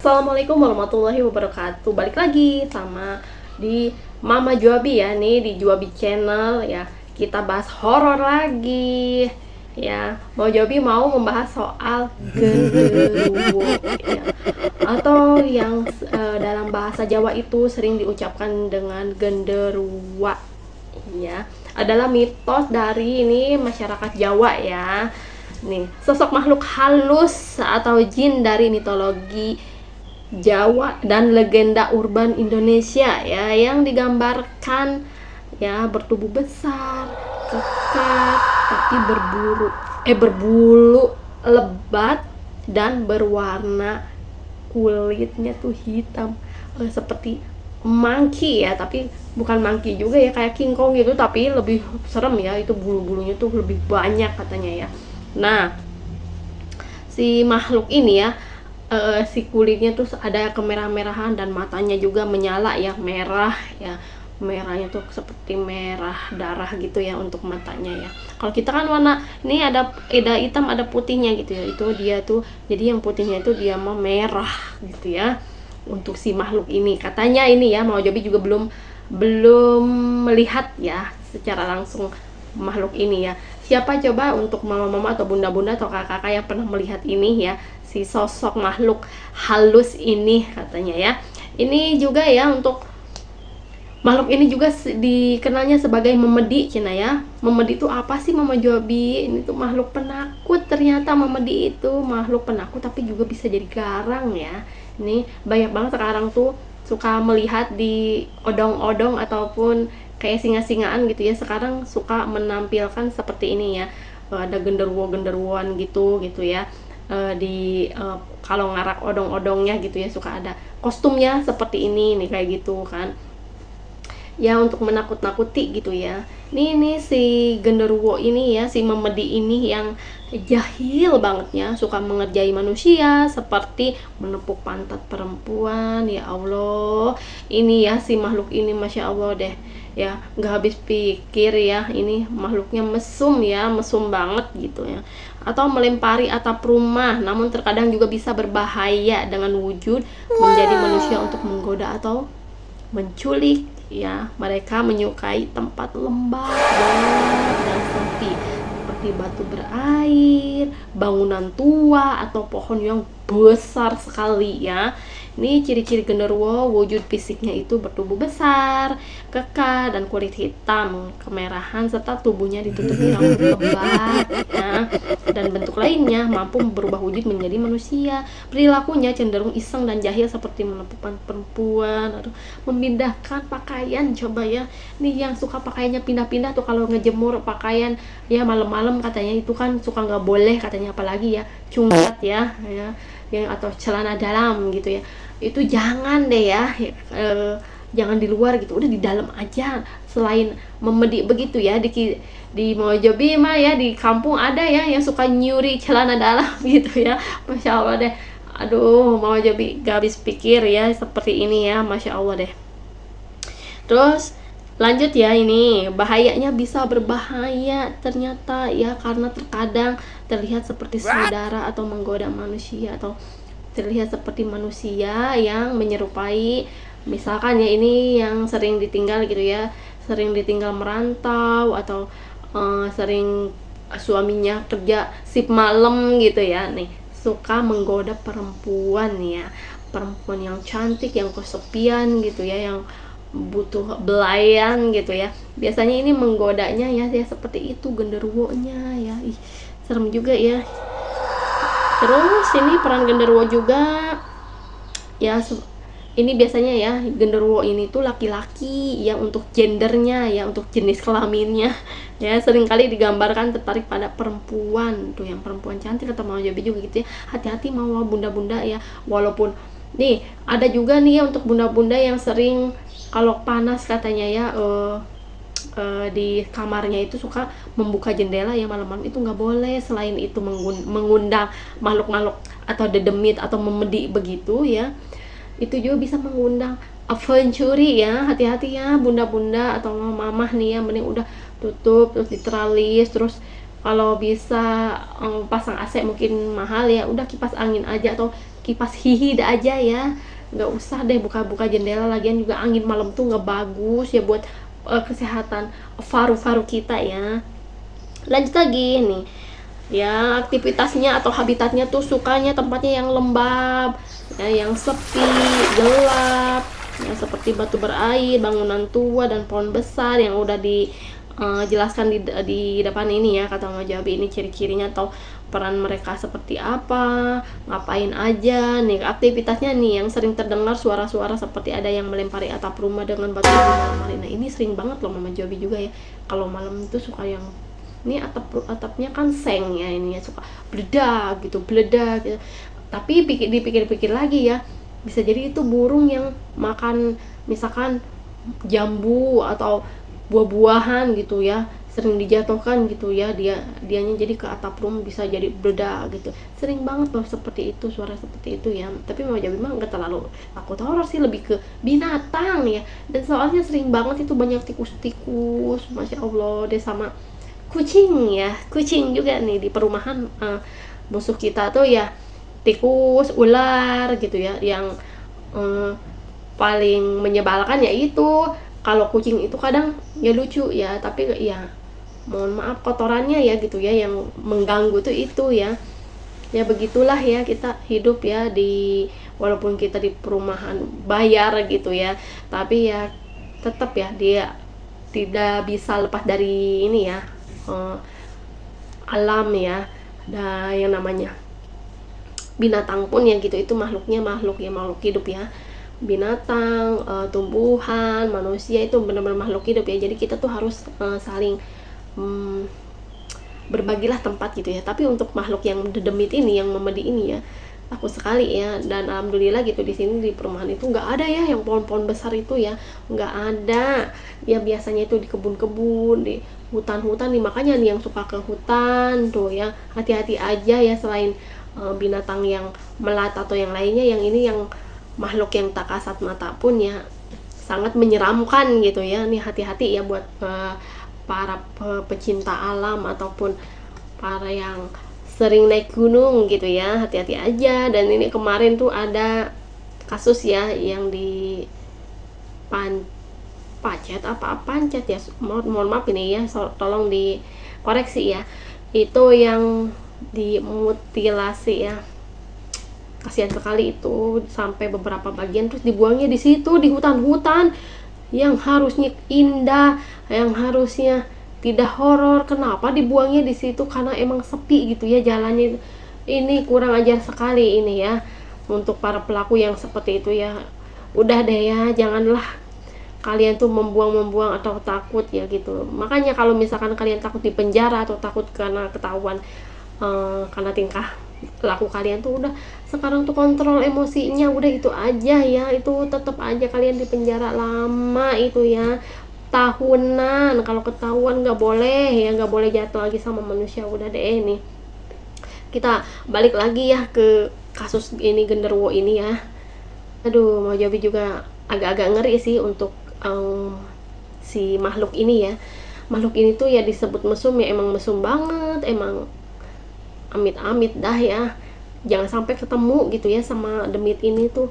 Assalamualaikum warahmatullahi wabarakatuh. Balik lagi sama di Mama Juabi ya, nih di Juabi Channel ya. Kita bahas horor lagi. Ya, Mama Juabi mau membahas soal genderuwo ya. Atau yang dalam bahasa Jawa itu sering diucapkan dengan genderuwa. Ya, adalah mitos dari ini masyarakat Jawa ya. Nih, sosok makhluk halus atau jin dari mitologi Jawa dan legenda urban Indonesia ya, yang digambarkan ya bertubuh besar, kekar, tapi berbulu lebat dan berwarna kulitnya tuh hitam, seperti monkey ya, tapi bukan monkey juga ya, kayak King Kong gitu, tapi lebih serem ya, itu bulu-bulunya tuh lebih banyak katanya ya. Nah, si makhluk ini ya, si kulitnya tuh ada kemerah-merahan dan matanya juga menyala ya, merah ya, merahnya tuh seperti merah darah gitu ya untuk matanya ya. Kalau kita kan warna ini ada hitam ada putihnya gitu ya, itu dia tuh jadi yang putihnya itu dia mau merah gitu ya untuk si makhluk ini katanya ini ya. Mau Jobi juga belum melihat ya secara langsung makhluk ini ya. Siapa coba untuk mama-mama atau bunda-bunda atau kakak-kakak yang pernah melihat ini ya, si sosok makhluk halus ini katanya ya. Ini juga ya, untuk makhluk ini juga dikenalnya sebagai memedi Cina ya. Memedi itu apa sih Mama Jobi? Ini tuh makhluk penakut, ternyata memedi itu makhluk penakut tapi juga bisa jadi garang ya. Ini banyak banget sekarang tuh suka melihat di odong-odong ataupun kayak singa-singaan gitu ya, sekarang suka menampilkan seperti ini ya, ada genderuwo-genderuwoan gitu ya, kalau ngarak odong-odongnya gitu ya, suka ada kostumnya seperti ini nih, kayak gitu kan ya, untuk menakut-nakuti gitu ya. Nih si genderuwo ini ya, si memedi ini yang jahil bangetnya, suka mengerjai manusia seperti menepuk pantat perempuan. Ya Allah, ini ya si makhluk ini Masya Allah deh ya, nggak habis pikir ya, ini makhluknya mesum ya, mesum banget gitu ya. Atau melempari atap rumah, namun terkadang juga bisa berbahaya dengan wujud menjadi manusia untuk menggoda atau menculik ya. Mereka menyukai tempat lembab dan sepi seperti batu berair, bangunan tua atau pohon yang besar sekali ya. Ini ciri-ciri genderuwo, wujud fisiknya itu bertubuh besar, kekar, dan kulit hitam kemerahan, serta tubuhnya ditutupi rambut lebat ya. Dan bentuk lainnya mampu berubah wujud menjadi manusia. Perilakunya cenderung iseng dan jahil seperti menepuk perempuan atau memindahkan pakaian. Coba ya, nih yang suka pakaiannya pindah-pindah tuh kalau ngejemur pakaian ya malam-malam, katanya itu kan suka nggak boleh katanya, apalagi ya cungkat ya yang atau celana dalam gitu ya, itu jangan deh ya, jangan di luar gitu, udah di dalam aja. Selain memedi begitu ya, di Mojobi mah ya, di kampung ada ya yang suka nyuri celana dalam gitu ya. Masya Allah deh, aduh Mojobi gak habis pikir ya seperti ini ya, Masya Allah deh. Terus lanjut ya, ini bahayanya bisa berbahaya ternyata ya, karena terkadang terlihat seperti saudara atau menggoda manusia, atau terlihat seperti manusia yang menyerupai, misalkan ya ini yang sering ditinggal gitu ya, sering ditinggal merantau atau sering suaminya kerja shift malam gitu ya, nih suka menggoda perempuan ya, perempuan yang cantik, yang kesepian gitu ya, yang butuh belayan gitu ya. Biasanya ini menggodanya ya seperti itu genderuwonya ya. Ih, serem juga ya. Terus ini peran genderuwo juga ya, ini biasanya ya genderuwo ini tuh laki-laki ya, untuk gendernya ya, untuk jenis kelaminnya ya, seringkali digambarkan tertarik pada perempuan tuh, yang perempuan cantik atau mau jadi juga gitu ya. Hati-hati mau bunda-bunda ya, walaupun nih ada juga nih ya untuk bunda-bunda yang sering kalau panas katanya ya, di kamarnya itu suka membuka jendela ya malam-malam, itu nggak boleh. Selain itu mengundang makhluk-makhluk atau dedemit atau memedi begitu ya, itu juga bisa mengundang pencuri ya. Hati-hati ya bunda-bunda atau mamah nih ya, mending udah tutup terus diteralis, terus kalau bisa pasang AC mungkin mahal ya, udah kipas angin aja atau kipas hihi aja ya, nggak usah deh buka-buka jendela, lagian juga angin malam tuh nggak bagus ya buat kesehatan paru-paru kita ya. Lanjut lagi nih ya, aktivitasnya atau habitatnya tuh sukanya tempatnya yang lembab ya, yang sepi, gelap ya, seperti batu berair, bangunan tua dan pohon besar yang udah dijelaskan di depan ini ya, kata Mama Jabi. Ini ciri-cirinya atau peran mereka seperti apa, ngapain aja nih. Aktivitasnya nih yang sering terdengar suara-suara seperti ada yang melempari atap rumah dengan batu malam hari. Nah ini sering banget loh Mama Jabi juga ya, kalau malam itu suka yang ini atapnya kan seng ya, ini ya suka beledak gitu. Tapi dipikir-pikir lagi ya, bisa jadi itu burung yang makan misalkan jambu atau buah-buahan gitu ya, sering dijatuhkan gitu ya, dianya jadi ke atap rumah, bisa jadi beledak gitu. Sering banget loh seperti itu, suara seperti itu ya. Tapi Mama Jabi mah nggak terlalu takut horor sih, lebih ke binatang ya. Dan soalnya sering banget itu banyak tikus, Masya Allah deh, sama kucing ya, kucing juga nih di perumahan. Musuh kita tuh ya tikus, ular gitu ya. Yang paling menyebalkan ya itu, kalau kucing itu kadang ya lucu ya, tapi ya mohon maaf kotorannya ya gitu ya, yang mengganggu tuh itu ya. Ya begitulah ya kita hidup ya, walaupun kita di perumahan bayar gitu ya, tapi ya tetap ya dia tidak bisa lepas dari ini ya, alam ya. Dan yang namanya binatang pun ya gitu, itu makhluknya makhluk hidup ya. Binatang, tumbuhan, manusia itu benar-benar makhluk hidup ya. Jadi kita tuh harus saling berbagilah tempat gitu ya. Tapi untuk makhluk yang dedemit ini, yang memedi ini ya, takut sekali ya. Dan alhamdulillah gitu di sini di perumahan itu nggak ada ya yang pohon-pohon besar itu ya, nggak ada ya. Biasanya itu di kebun-kebun, di hutan-hutan nih. Makanya nih yang suka ke hutan tuh ya, hati-hati aja ya. Selain binatang yang melata atau yang lainnya, yang ini yang makhluk yang tak kasat mata pun ya sangat menyeramkan gitu ya. Nih hati-hati ya buat para pecinta alam ataupun para yang sering naik gunung gitu ya, hati-hati aja. Dan ini kemarin tuh ada kasus ya yang di Pancet ya, mohon maaf ini ya, tolong dikoreksi ya, itu yang dimutilasi ya, kasihan sekali itu, sampai beberapa bagian terus dibuangnya di situ, di hutan-hutan yang harusnya indah, yang harusnya tidak horor. Kenapa dibuangnya di situ? Karena emang sepi gitu ya jalannya. Ini kurang ajar sekali ini ya untuk para pelaku yang seperti itu ya. Udah deh ya, janganlah kalian tuh membuang atau takut ya gitu. Makanya kalau misalkan kalian takut di penjara atau takut karena ketahuan karena tingkah laku kalian tuh, udah sekarang tuh kontrol emosinya, udah itu aja ya. Itu tetap aja kalian di penjara lama itu ya, tahunan. Kalau ketahuan nggak boleh ya, nggak boleh jatuh lagi sama manusia. Udah deh nih, kita balik lagi ya ke kasus ini genderuwo ini ya. Aduh, mau Jabi juga agak-agak ngeri sih untuk si makhluk ini ya. Makhluk ini tuh ya disebut mesum ya, emang mesum banget, emang amit-amit dah ya. Jangan sampai ketemu gitu ya sama demit ini tuh.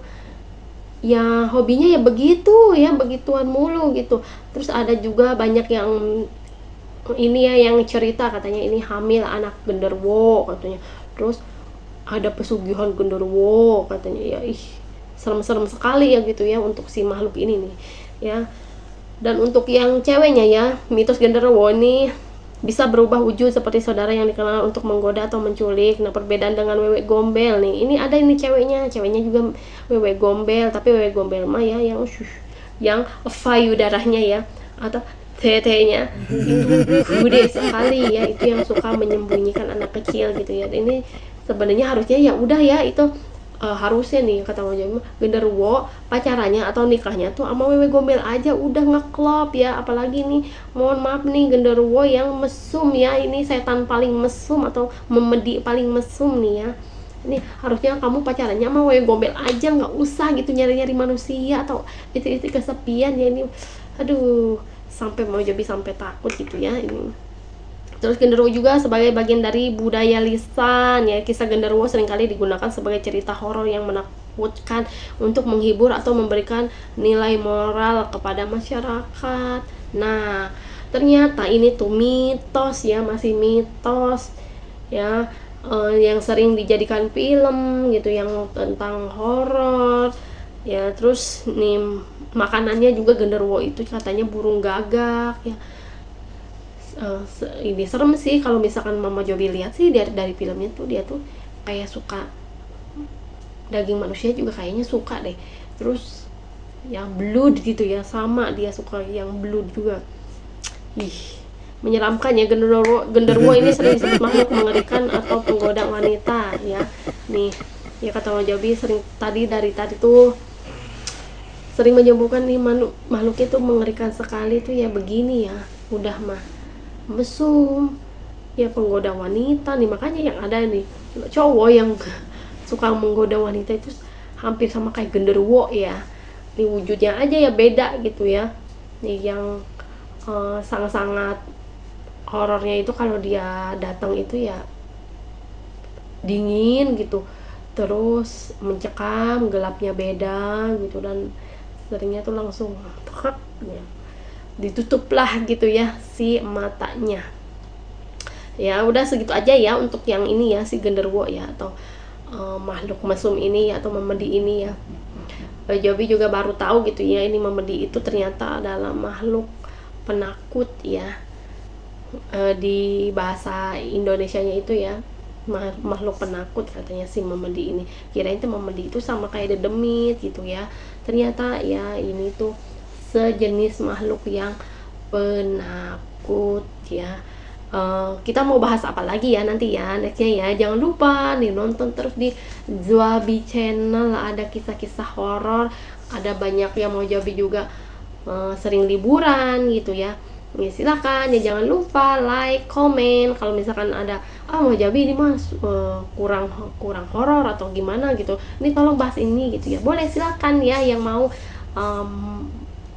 Ya hobinya ya begitu ya, begituan mulu gitu. Terus ada juga banyak yang ini ya yang cerita katanya ini hamil anak genderuwo katanya. Terus ada pesugihan genderuwo katanya ya. Ih, serem-serem sekali ya gitu ya untuk si makhluk ini nih ya. Dan untuk yang ceweknya ya, mitos genderuwo ini bisa berubah wujud seperti saudara yang dikenal untuk menggoda atau menculik. Nah, perbedaan dengan wewe gombel nih, ini ada ini ceweknya juga wewe gombel, tapi wewe gombel mah ya yang payudaranya ya atau tetenya itu gede sekali ya, itu yang suka menyembunyikan anak kecil gitu ya. Ini sebenarnya harusnya ya udah ya, itu harusnya nih kata Mama genderuwo pacarannya atau nikahnya tuh sama wewe gombel aja udah ngeklop ya. Apalagi nih mohon maaf nih genderuwo yang mesum ya, ini setan paling mesum atau memedi paling mesum nih ya. Ini harusnya kamu pacarannya sama wewe gombel aja, nggak usah gitu nyari-nyari manusia atau itu kesepian ya. Ini aduh, sampai mau jadi sampai takut gitu ya. Ini Terus genderuwo juga sebagai bagian dari budaya lisan ya. Kisah genderuwo seringkali digunakan sebagai cerita horor yang menakutkan untuk menghibur atau memberikan nilai moral kepada masyarakat. Nah, ternyata ini tuh mitos ya, masih mitos ya, yang sering dijadikan film gitu yang tentang horor ya. Terus nih makanannya juga genderuwo itu katanya burung gagak ya. Ini serem sih kalau misalkan Mama Jobi lihat sih dari filmnya tuh, dia tuh kayak suka daging manusia juga kayaknya suka deh. Terus yang blood gitu ya, sama dia suka yang blood juga. Ih, menyeramkan ya. Genderuwo ini sering disebut makhluk mengerikan atau penggoda wanita ya. Nih ya, kata Mama Jobi sering dari tadi tuh sering menyebutkan nih makhluk itu mengerikan sekali tuh ya. Begini ya, udah mah mesum ya, penggoda wanita nih. Makanya yang ada nih cowok yang suka menggoda wanita itu hampir sama kayak genderuwo ya. Nih wujudnya aja ya beda gitu ya. Nih yang sangat-sangat horornya itu kalau dia datang itu ya dingin gitu, terus mencekam, gelapnya beda gitu, dan seringnya tuh langsung ya, ditutuplah gitu ya si matanya. Ya udah segitu aja ya untuk yang ini ya, si genderuwo ya, atau makhluk mesum ini ya, atau memedi ini ya. Jobi juga baru tahu gitu ya, ini memedi itu ternyata adalah makhluk penakut ya. Di bahasa Indonesianya itu ya, makhluk penakut katanya si memedi ini. Kirain tuh memedi itu sama kayak dedemit gitu ya. Ternyata ya ini tuh sejenis makhluk yang penakut ya. Kita mau bahas apa lagi ya nanti ya, nextnya ya. Jangan lupa nih nonton terus di Jobi Channel, ada kisah-kisah horor, ada banyak yang mau Jobi juga sering liburan gitu ya. Ya silakan ya, jangan lupa like, komen kalau misalkan ada mau Jobi ini mas kurang horor atau gimana gitu, ini tolong bahas ini gitu ya, boleh silakan ya. Yang mau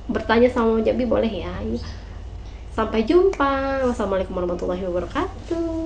bertanya sama Jobi boleh ya. Sampai jumpa. Wassalamualaikum warahmatullahi wabarakatuh.